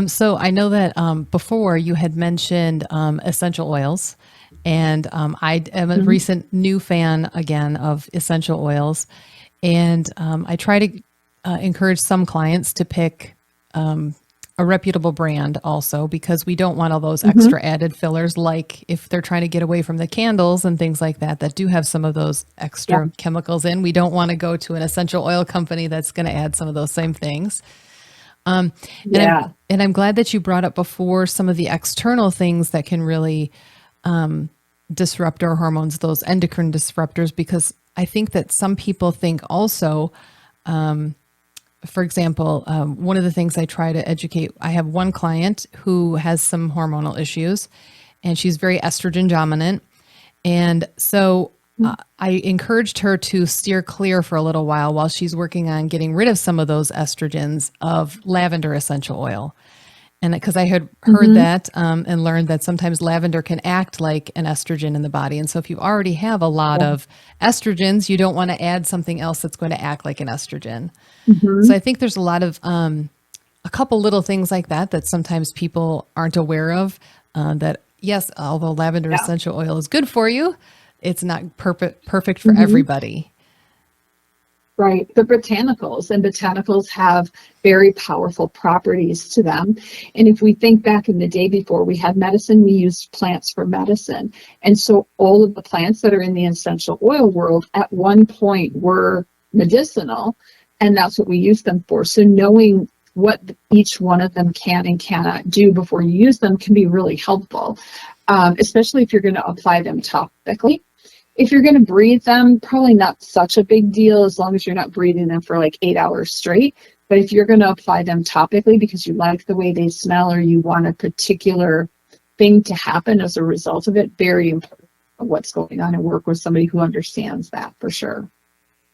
So I know that before you had mentioned essential oils, and I am a Mhm. recent new fan again of essential oils, and I try to encourage some clients to pick a reputable brand also because we don't want all those Mhm. extra added fillers, like if they're trying to get away from the candles and things like that that do have some of those Yeah. extra chemicals in. We don't want to go to an essential oil company that's going to add some of those same things. And I'm Yeah. and I'm glad that you brought up before some of the external things that can really disrupt our hormones, those endocrine disruptors, because I think that some people think also, for example, one of the things I try to educate, I have one client who has some hormonal issues and she's very estrogen dominant. And so I encouraged her to steer clear for a little while she's working on getting rid of some of those estrogens of lavender essential oil. And because I had heard Mhm. that and learned that sometimes lavender can act like an estrogen in the body. And so if you already have a lot Yeah. of estrogens, you don't want to add something else that's going to act like an estrogen. So Mhm. I think there's a lot of a couple little things like that that sometimes people aren't aware of. That yes, although lavender Yeah. essential oil is good for you, it's not perfect for Mhm. everybody. Right. The botanicals and botanicals have very powerful properties to them. And if we think back in the day before we had medicine, we used plants for medicine. And so all of the plants that are in the essential oil world at one point were medicinal, and that's what we use them for. So knowing what each one of them can and cannot do before you use them can be really helpful, especially if you're going to apply them topically. If you're going to breathe them, probably not such a big deal as long as you're not breathing them for like 8 hours straight. But if you're going to apply them topically because you like the way they smell or you want a particular thing to happen as a result of it, very important what's going on and work with somebody who understands that for sure.